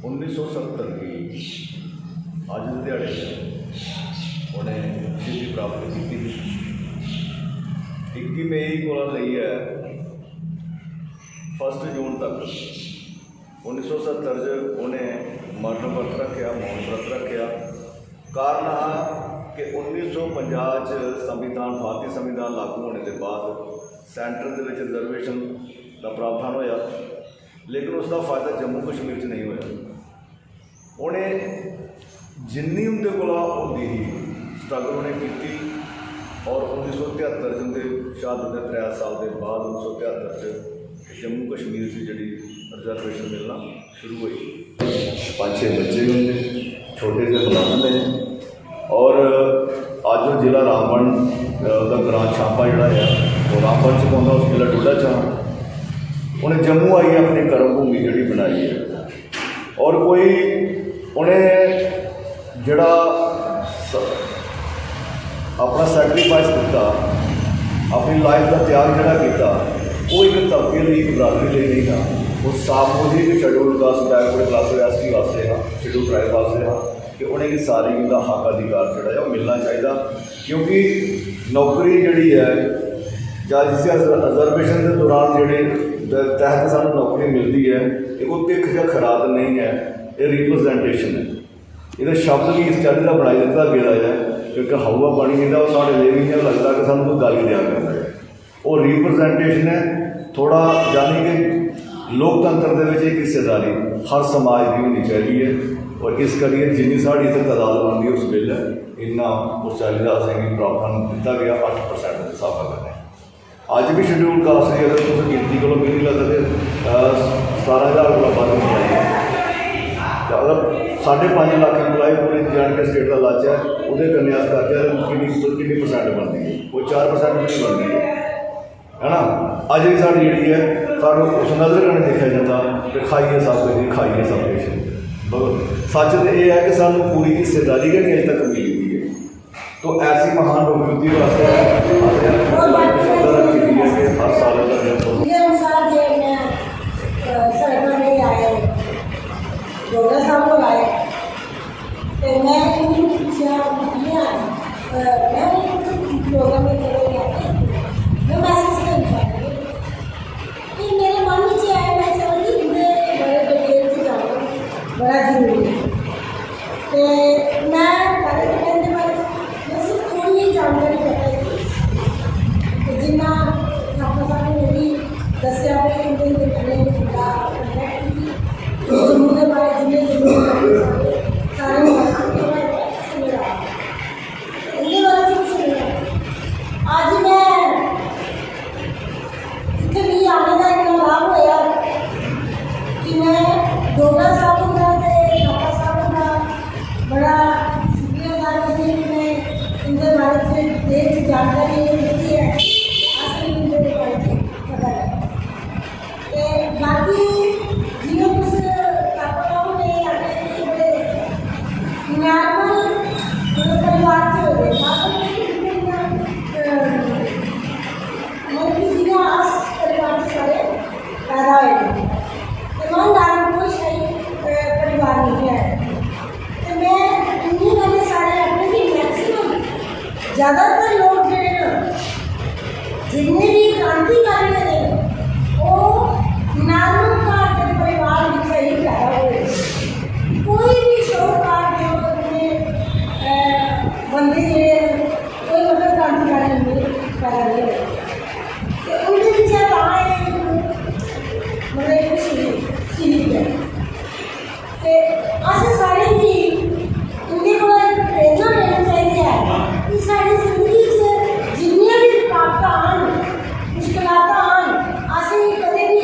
1970 की अज के दिहाड़े उन्हें शहीदी प्राप्त की 21 मई को लई है 1 जून तक 1970 उन्हें मरण व्रत रखा, मौन व्रत रखा। कारण कि 1950 संविधान भारतीय संविधान लागू होने के बाद सेंटर के रिजर्वेशन का प्रावधान होया, लेकिन उसका फायदा जम्मू कश्मीर च नहीं होया। उन्हें जिन्नी उनके कोला होंदी ही स्ट्रगल उन्हें की और 1973 उनके शहादत के 3 साल के बाद 1973 जम्मू कश्मीर से जी रिजर्वेशन मिलना शुरू हुई। 5-6 बच्चे भी होंगे, छोटे से मुलाजम ने। और अज जो जिला रामबन का ग्रां छापा जोड़ा है वो रामबन च पौंदा, उस जिला डोडा च उन्हें जम्मू आई अपनी कर्म भूमि जी बनाई है। और कोई उन्हें जड़ा अपना सैक्रीफाइस किया, अपनी लाइफ का त्याग जड़ा किया, वो एक तबके लिए एक बरादरी लिए नहीं था। वो सामूहिक schedule caste backward class S T वास्ते हाँ, शेड्यूल ट्राइब वास्ते हाँ कि उन्हें सारी उनका हक अधिकार जोड़ा है मिलना चाहिए। क्योंकि नौकरी जी है या जिस रिजर्वेशन के दौरान जी तहत सानू नौकरी मिलती है, ये कोई भिख या खराद नहीं है, ये रिप्रजेंटेशन है। ये शब्द भी इस चाली का बनाई दिता गया है क्योंकि हवा बनी गया और साढ़े लिए भी नहीं लगता कि सानू कोई गाली दिया करता है। वो रिप्रजेंटेशन है थोड़ा, यानी कि लोकतंत्र के एक हिस्सेदारी हर समाज की होनी चाहिए। और इस करिए जिनी साड़ी इतने तादाद बनती है उस वेले इन्ना उस चाली का असेंगी प्रावधान दिता गया 8% के हिसाब करने। अज भी शेड्यूल कास्ट की अगर तुम गिनती को भी नहीं लगता 17,000 को बद नहीं आई। अगर 5.5 लाख एम्पलॉय पूरे J&K स्टेट का लाच है, वो कन्या कि परसेंट बनती है, वो 4% भी नहीं बनती है ना। अज भी साड़ी जी है सू उस नज़र कन्नै देखा जाता कि खाइए सब कुछ, खाइए सब कुछ। सच तो यह है कि सानू पूरी हिस्सेदारी भी नहीं अज तक मिली हुई है। तो ऐसी महान उपलब्धि वास्ते रखी है कि हर साल डोगरा साहब को लाए तो मैं उनको पूछा मैं उनको प्रोग्राम में मैं मैसेज नहीं चाहती कि मेरे मन में आया मैं समझी मुझे बड़े डिटेल से जाना बड़ा जरूरी है। तो मैं पहले तो कहने वाले मैं सिर्फ थोड़ी ही जानकारी करता कि जिन्ना आपका सामने मेरी दसिया पे उनके कहने में जम्मू के बारे जिले सारे आज मैं इतने भी आने का इतना लाभ होया कि मैं डोगरा साहब का पापा साहब का बड़ा शुक्रिया अदा करती हूँ कि मैं इनके बारे से देश जानकारी मिलती है असल में इनके बारे से पता है। बाकी जियो कुछ नॉर्मल परिवार से हो गए आस परिवार से सारे पैदा हुए ईमानदार कोई सही परिवार नहीं है। तो मैं उन्हीं वाले सारे अपने भी मैक्सिमम ज़्यादातर लोग जो जितने भी क्रांतिकारी हैं वो नॉर्मल का परिवार में सही पैदा हुए। कोई भी शौकार बंदे कोई मतलब क्रांतिकारी पैदा नहीं हुए तो उनके पीछे आए मतलब एक सीरीज है तो अस सारे भी उनके को प्रेरणा लेना चाहिए है कि सारी जिंदगी जिन्नियां भी रुकावट आन मुश्किलात आन असें कदें भी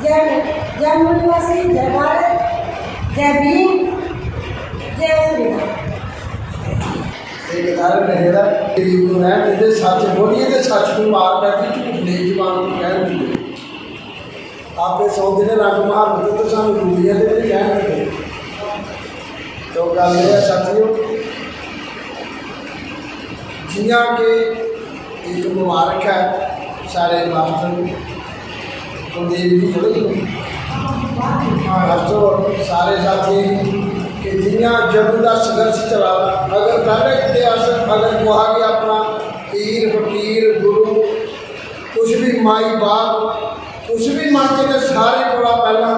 जय मूल निवासी, जय भारत, जय भीम, जय श्री राम। एक उदाहरण रहेगा गरीब को रहने देते, सच बोलिए तो सच को मार करके झूठ नहीं जबान को कह देंगे। आपके 100 दिन रंग मार होते तो सानू दुनिया के नहीं कह देंगे। तो गल यह है साथियों, जियां के एक मुबारक है सारे मास्टर कुलदीप जी थोड़े मास्टर सारे साथी कि जियां जदों का संघर्ष चला, अगर पहले इतिहास अगर कहा कि अपना पीर फकीर गुरु कुछ भी माई बाप कुछ भी मान के सारे को पहला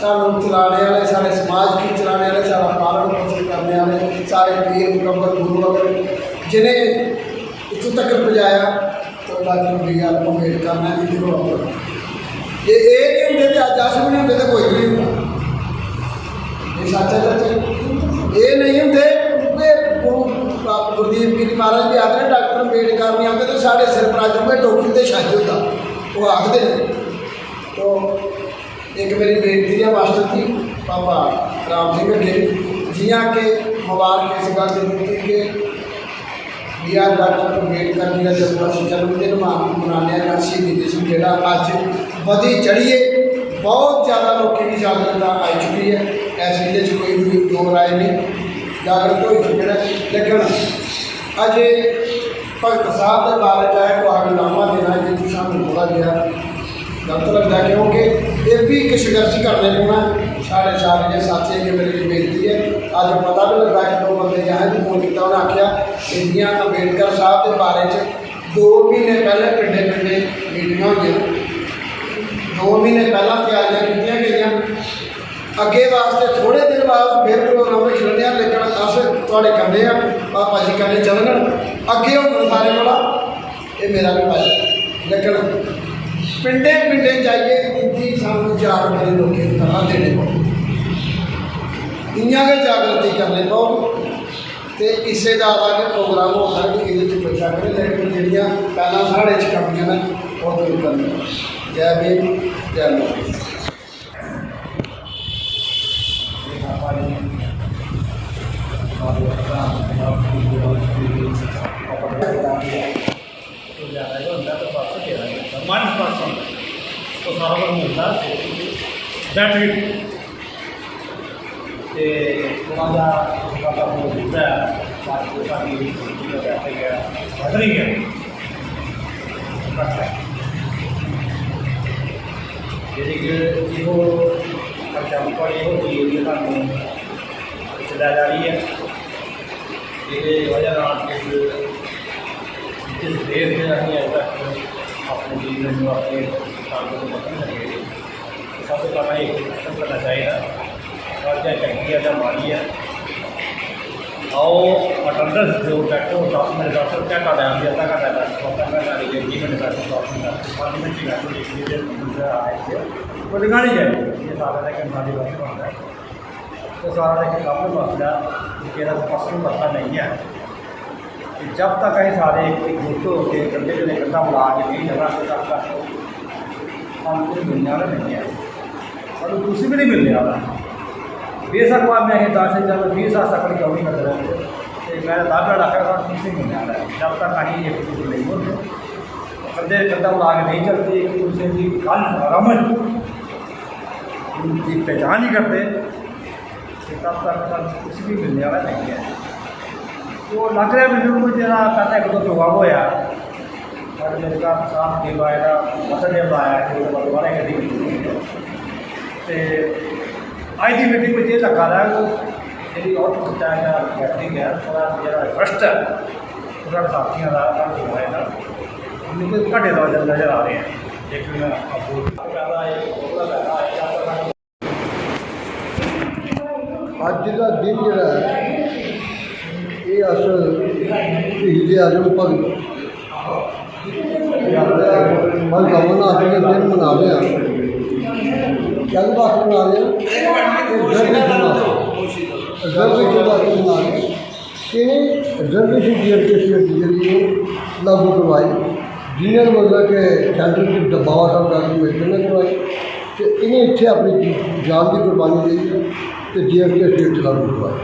सानू चलाने वाले सारे समाज की चलाने वाले सारा पालन पोषण करने वाले सारे पीर मुकब्बर गुरु अगर जिन्हें इतों तक पहुँचाया तो डॉक्टर बी आर अम्बेडकर ने इतनी बराबर ये नहीं होंगे तो अज अस भी नहीं होंगे तो कोई भी नहीं होगा। ये सच है सच ये नहीं होंगे गुरदीप गिरी महाराज भी आखते डॉक्टर अम्बेडकर नहीं आते तो साढ़े सिर पर अज होंगे डॉक्टर तो छज होता वो आखते हैं। तो एक मेरी बेनती है मास्टर जी पापा राम सिंह अगे जियां के मुबारक इस गल की दी कि B are doctor Ambedkar ji का जब अस जन्मदिन मनाने का शहीदी दिवस जोड़ा अज बधी चढ़िए बहुत ज़्यादा लोगों की जागरूकता आई चुकी है। ऐसे ये कोई भी दो राय नहीं जागरूक हो चुके हैं। लेकिन अजे भगत साहब के बारे चाहे तो नामा देना जी सानू थोड़ा जहा गलत लगता है क्योंकि ये भी एक संघर्ष करने पौना साढ़े सारे साथी अगे मेरी बेनती है। अज पता भी लगा कि 2 बंदे जहाँ फोन किया उन्हें आख्या जियां अम्बेडकर साहब के बारे 2 महीने पहले पिंडे पिंडे मीटिंग हुई 2 महीने पहला तैयारियां की गई अगे वास्ते थोड़े दिन बाद फिर प्रोग्राम चलने लेकिन अस थोड़े करने पापा जी करने चलन अगे हो सारे को ये मेरा भी भाई लेकिन पिंडे पिंडे जाइए इतनी सानू जानकारी लोगों की तरह देने पौ इं जागृति करने पौ तो इसे ज़्यादा के प्रोग्राम हो सकते ये कोई शक नहीं लेकिन जड़ियाँ पहला साढ़े कमियां ने वो दूर करने। जय भीम जय मोदी। तो सारा कुछ मिलता बैटरी थोड़ा जहा दिता है बढ़ रही है जी यो एग्जाम्पल यो चीज़ जी सू चलाई जा रही है ये वजह जिस देश में अभी अज तक अपने जीवन में अपने काम को खत्म करिए सब करना एक खत्म करना चाहिए और चाहे चंगी है या माड़ी है आओ अटेंडेंस जो बैठो 10 मिनट डॉक्टर क्या कर रहे हैं अद्धा घंटा डॉक्टर 20 मिनट बैठो 10 मिनट 5 मिनट की बैठो एक आए थे वो दिखानी चाहिए ये सारा लेकिन हमारी बात होता है तो सारा लेकिन काफ़ी मसला मेरा पर्सनल मसला नहीं है जब तक कहीं सारे एक होकर गंदे गंदे गंदा बुला के नहीं जगह से तब तक हम कोई मिलने वाला नहीं है और कुछ भी नहीं मिलने वाला बेशक बाद में 10 से ज़्यादा 20 साल तक क्यों नहीं करते रहते मेरा दादा डाका का कुछ नहीं मिलने वाला है जब तक कहीं एक दूसरे नहीं बोलते गंदे गंदा बुला के नहीं चलते एक दूसरे की गल रमन उनकी पहचान ही करते तब तक कुछ भी मिलने वाला नहीं है। तो लग रहा है मैंने कुछ जरा पहले एक 2 प्रोग्राम होया और मेरे का शाम के बाद मसले आया फिर दोबारा कभी तो आज की मीटिंग में ये लगा रहा है जी और बच्चा है गैदरिंग है थोड़ा जरा फर्स्ट है थोड़ा साथियों का उनके घटे नज़र आ रहे हैं लेकिन अज का दिन जोड़ा ये अस शहीद आजम भगत अमरनाथ के दिन मना रहे हैं कल वास्ते मना रहे रिजर्वेशन मना रहे कि रिजर्वेशन की जी लागू करवाई जिन्हें मतलब कि सेंटर की दबाव सरकार कमेटी ने करवाई तो इन्हें इतने अपनी जान की कुर्बानी दी है तो JFK स्टेट चला करवाया।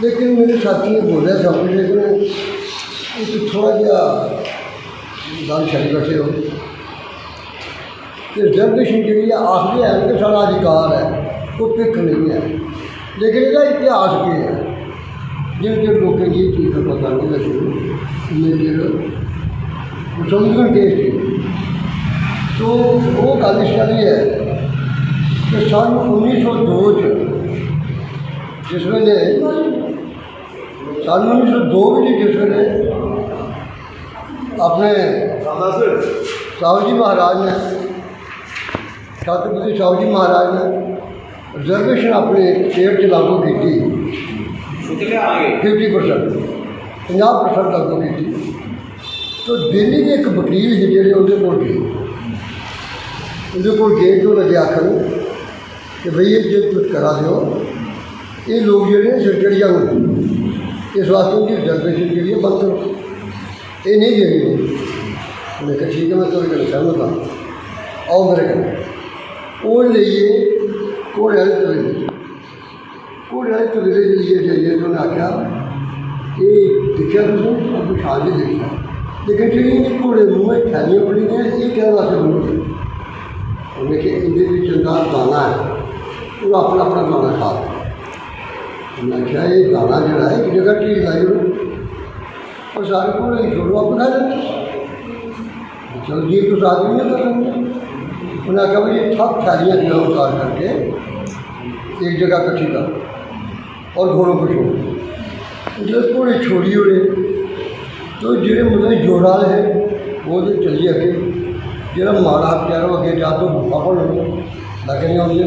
लेकिन मेरे साथी ने बोलिया सब कुछ, लेकिन एक थोड़ा जहा गल छड़ी बैठे हो कि रिजर्वेशन जी आखिरी है कि सारा अधिकार है, कोई भिख नहीं है। लेकिन इसका इतिहास क्या है, जिन चिर लोगों की ये चीज़ का पता नहीं लगे उन्हें चिर समझण केस थी। तो वो गल इस तरह है कि सन 1902 जिस वेले सन 1902 जिस वेले अपने साहू जी महाराज ने, छत्रपति साहू जी महाराज ने रिजर्वेशन अपने स्टेट च लागू की 50% 50% लागू की। तो दिल्ली के एक वकील से जोड़े उनके कोल गए तो लगे आखर कि भई ये जो कुछ करा दो, ये लोग जोड़े सिर चढ़ जाओ, इस वास्ते उनकी रिजर्वेशन जी बंद करो, ये नहीं देनी। उन्हें कहा ठीक है मैं तो सहमत हाँ, आओ मेरे घर। वो लिए घोड़े वाले तबेले लिए जाइए तो उन्हें आख्या ये दिखा तुम शान नहीं देखा, लेकिन जी घोड़े मुँह थैलियाँ बनी हैं, ये क्या वास्ते बनोगे? उन्हें कि इनके अंदर दाना है, वो अपना अपना दाना खा। उन्हें आख्या ये दाना जोड़ा है एक जगह ढील लाई लो और सारे घोड़े छोड़ो आप खा लेंगे। चलो जी कुछ आदमी नहीं कर लेंगे। उन्हें आख्या भाई ये सब थैलियाँ जो है उतार करके एक जगह इकट्ठी कर और घोड़ों को छोड़। जब घोड़े छोड़ी उड़े तो जो मतलब जोड़ाल है वो तो चली अगे, जो माड़ा बेचारा अगे जा तो भूखा पड़ लगे नहीं आते,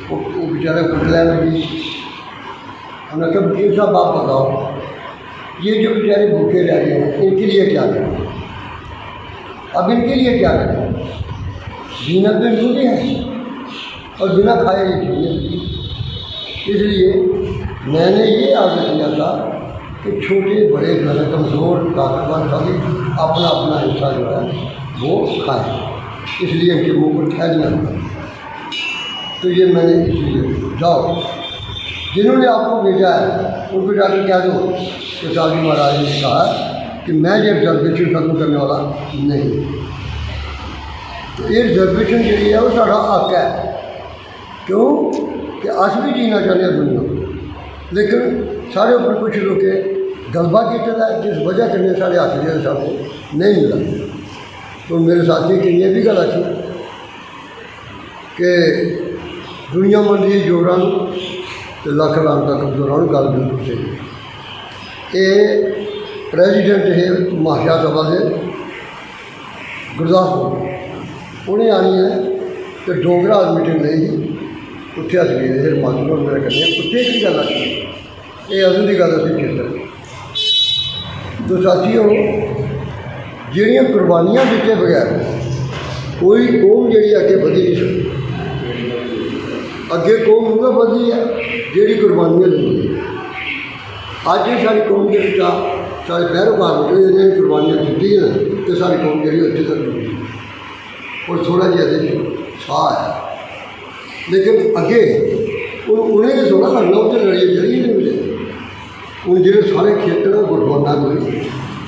वो बेचारे कुट लैन लगी। उन्हें कहा वकील साहब आप बताओ ये जो बेचारे भूखे रह गए हैं इनके लिए क्या करें? अब इनके लिए क्या करें? जीना तो इनको भी है और बिना खाए ये चाहिए। इसलिए मैंने ये आगे किया था कि छोटे बड़े जो है कमज़ोर ताकतवर सभी अपना अपना हिस्सा जो है वो खाएँ, इसलिए इनके मुँह पर ठहरना। तो ये मैंने इसलिए जाओ जिन्होंने आपको भेजा है उनको जाकर कह दो कि साहू जी महाराज ने कहा कि मैं ये रिजर्वेशन खत्म करने वाला नहीं। तो ये रिजर्वेशन जी है वो साढ़ा हक है, क्यों कि अस भी जीना चाहते हैं दुनिया, लेकिन साढ़े उपर कुछ लोग गलबा किया जिस वजह कन्नै साढ़े हक जो सानू नहीं मिला। तो मेरे साथी की ये भी गल आखी कि दुनिया मंदी जोरां तो लख लान तक जोरां गल बिल्कुल सही। ये प्रेजिडेंट है महाशा सभा के गुरदासपुर, उन्हें आनी है तो डोगरा मीटिंग ली उत्थे अस गए थे मास्टर मेरे कन्नै, उत्थे की गल आखी ये अदूं की गल असीं चेता। तो साथियों ਜਿਹੜੀਆਂ कुर्बानियां दिते बगैर कोई कौम जी अगे वधी नहीं सकती। अगे कौम उन्हें वधी है जी कुर्बानियां दी। अज सारी कौम के सारे पैरोकार निकले जिन्हें कुर्बानियां दी तो सारी कौम जी उत्थे तक जुड़ी और थोड़ा जिहा साह है। लेकिन अगे उन्हें तो थोड़ा करना उत्तर लड़िए चलिए नहीं मिले। हूँ जो सारे खेतर गुटबाना कोई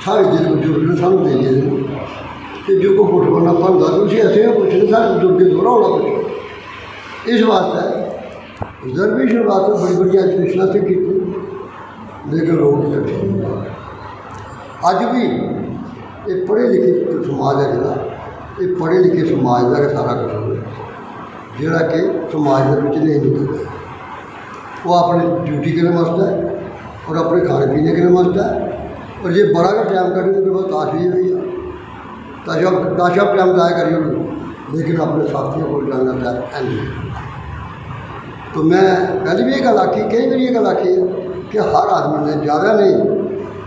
सारे जिस बुजुर्ग ने सानू दे दिए कि जो कोई गुटबाना बनता तो उसे ऐसे पुछने सारे बुजुर्ग दोहरा होना कुछ। इस वास्ते रिजर्वेशन वास्ते बड़ी बड़ी एजुकेशन से की, लेकिन लोग इकट्ठे अज भी ये पढ़े लिखे समाज है जोड़ा, ये पढ़े लिखे समाज का सारा कुछ जोड़ा कि समाज के नहीं निकलता। वो अपनी ड्यूटी करने वास्ते और अपने खाने पीने के वास्ते, और ये बड़ा का टाइम करने के बाद ताश भी है ताशा टाइम तय करिए, लेकिन अपने साथियों को जानना चाहता नहीं। तो मैं पहले भी ये गल आखी, कई बार ये गल आखी है कि हर आदमी ने ज़्यादा नहीं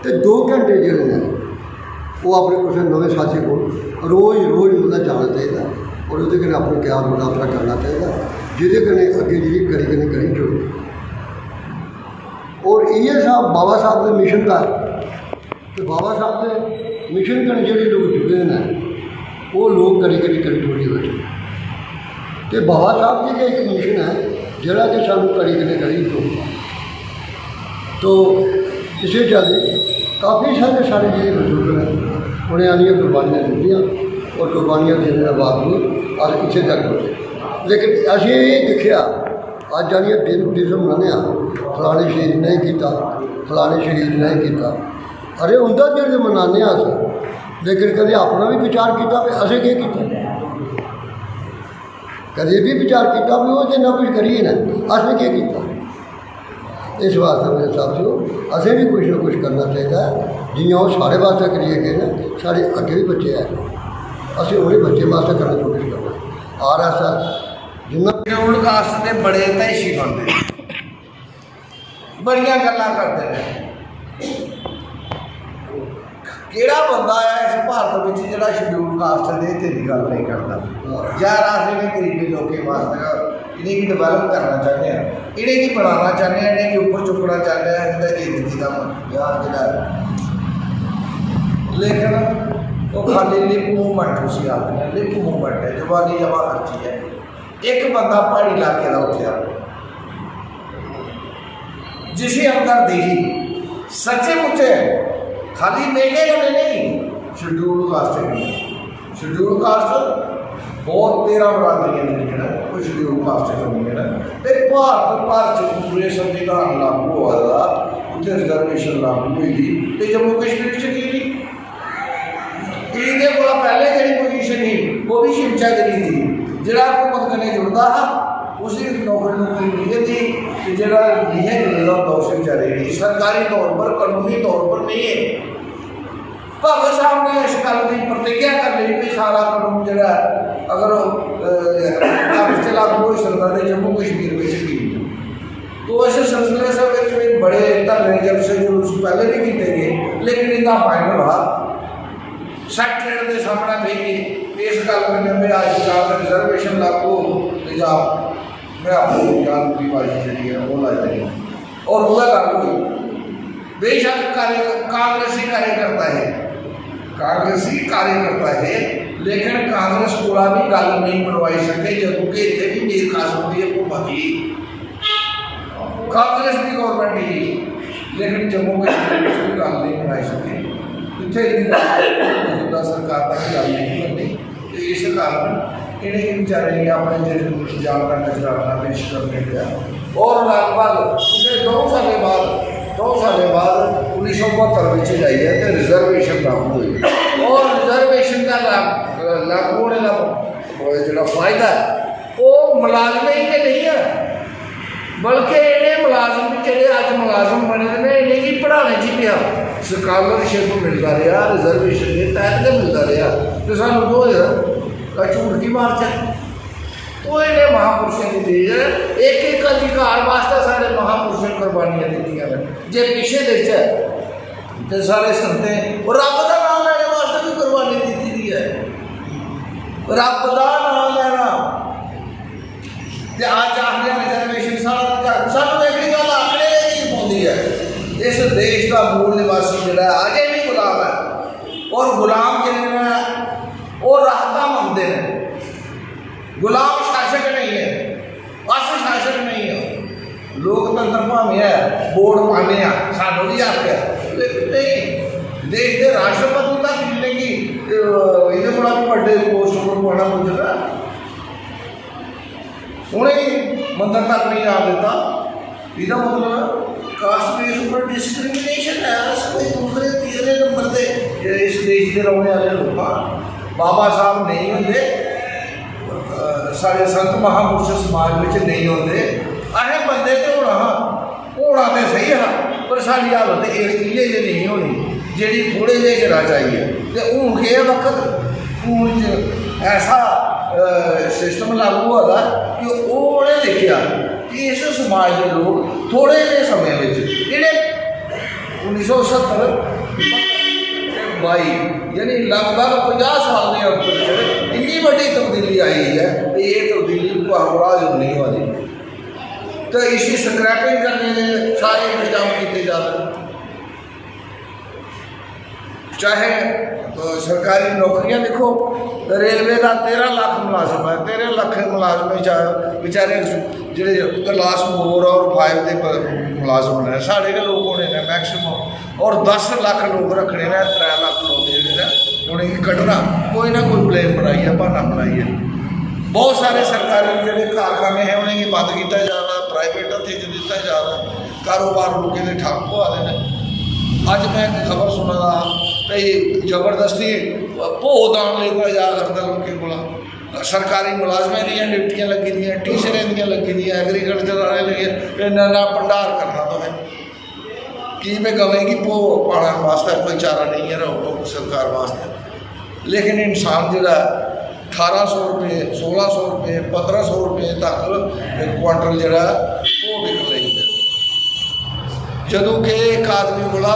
तो 2 घंटे जोड़े ने वो अपने किसी नवे साथी को रोज़ मतलब जाना चाहिए और वो अपने ज्ञान मुनाफरा करना चाहिए, जिदे कन्नै अगे जी करी जुड़े। और ये साहब बाबा साहब के मिशन का, तो बाबा साहब के मिशन कन्नै जो लोग जुड़े हैं वो लोग करी जुड़ी बैठे। कि बाबा साहब जी का एक मिशन है जरा कि सानू कड़ी कने कड़ी तो इसे चलते काफ़ी सारे जो बजुर्ग हैं उन्हें आनियाँ कुर्बानियाँ दित्तियां और कुर्बानियाँ देने के बावजूद अस इतने तक पहुँचे। लेकिन असीं ये देखा अज आनियाँ दिन मनाने फलाने शहीद नहीं किया फलाने शहीद नहीं किया। अरे उनका जो मनाने अस लेकिन कभी अपना भी विचार किया भी असें क्या किया, कभी भी विचार किया भी वो जिन्ना कुछ करिए ना असें क्या किया। इस वास्ते मेरे साथियों असें भी कुछ ना कुछ करना चाहिए जियां वो साढ़े वास्ते करिए गए ना साढ़े अगे भी बच्चे हैं असें उन्हें बच्चे वास्ते करने की कोशिश करना। RSS जिन्ना शेड्यूल कास्ट के बड़े तैशी बनते बड़िया गल्लां करते हैं। किहड़ा बंदा है इस भारत में जिहड़ा शेड्यूल कास्ट दे तेरी गल नहीं करता यार असें भी गरीबी लोगों वास्ते इन्हें की डिवेलप करना चाहते हैं, इन्हें की बढ़ाना चाहते हैं, इन्हें की ऊपर चुकना चाहते हैं इनका जिंदगी का यार जरा। लेकिन वो खाली लिप मूवमेंट उसी आते हैं लिप मूवमेंट है जवानी जमा खर्ची है। एक बंदा पहाड़ी इलाके का उठा जिसे अंदर देखी सच्चे मुच्चे खाली मेले गले नहीं शेड्यूल कास्ट शेड्यूल कास्ट बहुत 13 बरादरियां ने कोई शेड्यूल कास्ट नहीं है तो भारत भर पूरे संविधान लागू हुआ था उत्थे रिजर्वेशन लागू हुई तो जम्मू कश्मीर च की इहदे कोला पहले जी पोजीशन थी वो भी शिमचागिरी थी जिहड़ा हुकूमत कन्नै जुड़ता हा उसी नौकरी मिली थी जिहड़ा लिखे मिलेगा उसे बेचारे सरकारी तौर पर कानूनी तौर पर नहीं है। भगत साहब ने इस गल की प्रतिज्ञा कर ली कि सारा कानून जो अगर कागज लागू हो सकता तो जम्मू कश्मीर में की तो इस सिलसिले से बड़े धरने जब से जो पहले भी किए गए लेकिन इतना फाइनल रहा सैक्रेटरी के सामने भी इस गल में आज का रिजर्वेशन लागू या मैं अपनी जान की बाजी जी है वो ला देंगे और वह लागू हुई। बेशक कांग्रेसी कार्यकर्ता है कांग्रेसी कार्यकर्ता है लेकिन कांग्रेस कोला भी गल नहीं बनवाई सके जबकि इतने भी मीर कासम की हुकूमत ही कांग्रेस की गवर्नमेंट ही लेकिन जम्मू कश्मीर में गल नहीं बनाई सके इतने सरकार तक गल नहीं बनती तो इस कारण इन्हें बेचारे अपने इंतजाम का नजराना पेश करने गया और लगभग 2 साल बाद 1972 में जाइए तो रिजर्वेशन लागू हुई और रिजर्वेशन का लागू होने का जो फायदा है वो मुलाजम ही के नहीं है बल्कि इन्हें मुलाजम जोड़े अज मुलाजम बने ने इन्हें की पढ़ाने च पिया स्कॉलरशिप मिलता रहा रिजर्वेशन के तहत मिलता रहा तो सानू 2000 झूठ की मार्च है तो इन्हें महापुरुषों की देज है एक अधिकार वास्ते सारे महापुरुषों ने कुर्बानियां दी जे पीछे देखे तो सारे संते और रब का नाम लेने वास्ते भी कुर्बानी दी है रब का नाम लेना आज आखिर रिजर्वेशन सानू एक गल आखने नहीं पाती है इस देश का मूल निवासी जोड़ा अजे भी गुलाम है और गुलाम जिन्हें वो राहता मंगते हैं गुलाम शासक नहीं है अस शासक नहीं है लोकतंत्र भावें है वोट पाने सानू भी आख्या लेकिन नहीं देश के राष्ट्रपति तक जिंदगी इन्हें बड़ा भी बड़े पोस्ट पर पढ़ना पुछना उन्हें मंदिर तक नहीं आ देता इसका मतलब कास्ट बेस पर डिस्क्रिमिनेशन है कोई दूसरे तीसरे नंबर से इस देश के रहने वाले लोग बाबा साहब नहीं होंगे सारे संत महापुरुष समाज में नहीं होंगे असें बंदे तो होना तो सही है पर साड़ी हालत इले जे नहीं होनी जी थोड़े जे चला चाहिए तो हूँ के वक्त हूँ ऐसा सिस्टम लागू हुआ कि उन्हें देखा कि इस समाज के लोग थोड़े जे समय में जिन्हें 1970 22 यानी लगभग 50 साल के अंदर इतनी बड़ी तब्दीली आई है ये तब्दीली को नहीं वाली तो इसी स्क्रैपिंग करने के सारे इंतजाम किए जा रहे चाहे तो सरकारी नौकरियां देखो, रेलवे का 13 लाख मुलाजम है, 13 लाख मुलाजम बेचारे ਜਿਹੜੇ क्लास 4 और 5 के मुलाजम ने साढ़े के लोग होने ने मैक्सिमम, और 10 लाख लोग रखने ने, 3 लाख लोग जोड़े उन्हें कटना, कोई ना कोई ब्लेम बनाई है, बहाना बनाई है। बहुत सारे सरकारी जोड़े कारखाने हैं उन्हें बंद किया जा रहा, प्राइवेट हथे च दिता जा रहा, कारोबार लोगों के ठप पवा देने। अज मैं खबर सुना भाई जबरदस्ती भोदान लेता जा करता लोगों को, सरकारी मुलाजमें दियाँ ड्यूटियाँ लगी दियाँ, टीचरें दियां लगी दियाँ, एग्रीकल्चर वाले लगे, इन्ना भंडार करना तो है कि मैं गवेंगी भो पाने वास्ते कोई चारा नहीं है रहो सरकार वास्ते। लेकिन इंसान जोड़ा 1800 रुपये, 1600 रुपये, 1500 रुपये तक क्वांटल जोड़ा वो बिक लेंगे, जदों कि एक आदमी कोला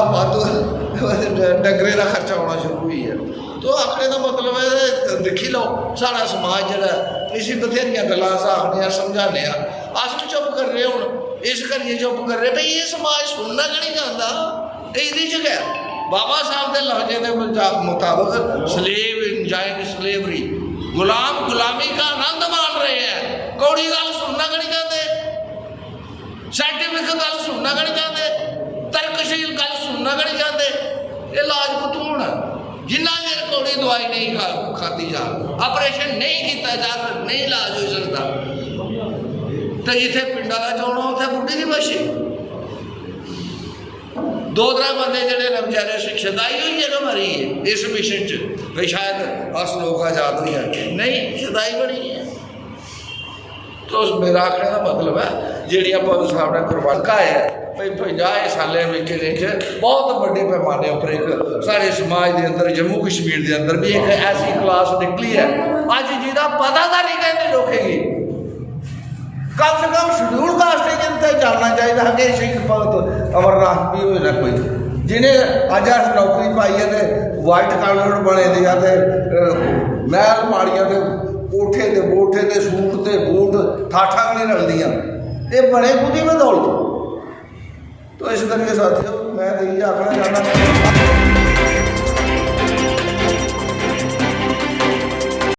डंगरे का खर्चा होना शुरू हुई है। तो आखने का मतलब है देखी लो सारा समाज जरा इसी बथेरिया गल्लां आखने समझाने, अस भी चुप कर रहे हूँ, इस करिए चुप कर रहे भाई ये समाज सुनना कि नहीं चाहता। ये जगह बाबा साहब के लहजे के मुताबिक स्लेव इंजॉइंग स्लेवरी, गुलाम गुलामी का आनंद मान रहे हैं, कौड़ी गल सुनना कि नहीं चाहते, साइंटिफिक गल सुनना कि नहीं चाहते, तर्कशील गल सुनना कि नहीं चाहते। ये लाजपत होना जिन्ना देर कौड़ी दवाई नहीं खाती जा, ऑपरेशन नहीं किया जा, नहीं इलाज हो सकता, तो इतने पिंडा का चोना उत्थे बुढ़ी की बशी 2-3 बंदे जोड़े ने बेचारे शदाई हुई है मरी है इस मिशन च भाई शायद अस लोग आजाद हो जाए, नहीं शदाई बनी है। तो मेरा आखने का मतलब है जिहड़ियां बाबा साहब ने कुर्बान है भाई 50 सालें में बहुत बड़े पैमाने पर एक साढ़े समाज के अंदर जम्मू कश्मीर के अंदर भी एक ऐसी क्लास निकली है अज जिहदा पता का नहीं कहते रोकेगी। कम से कम शेड्यूल कास्ट जिनते जानना चाहिए कि सिख भगत अमरनाथ भी हो ना कोई जिन्हें अज अस नौकरी पाई है तो वाइट कॉलर बने दिया महल माड़िया के कोठे के बोठे के सूट के बूट ठाठा भी नहीं रलदियाँ, ये बने कुछ बदौलत। तो इस करके साथियों मैं यही आखना चाहना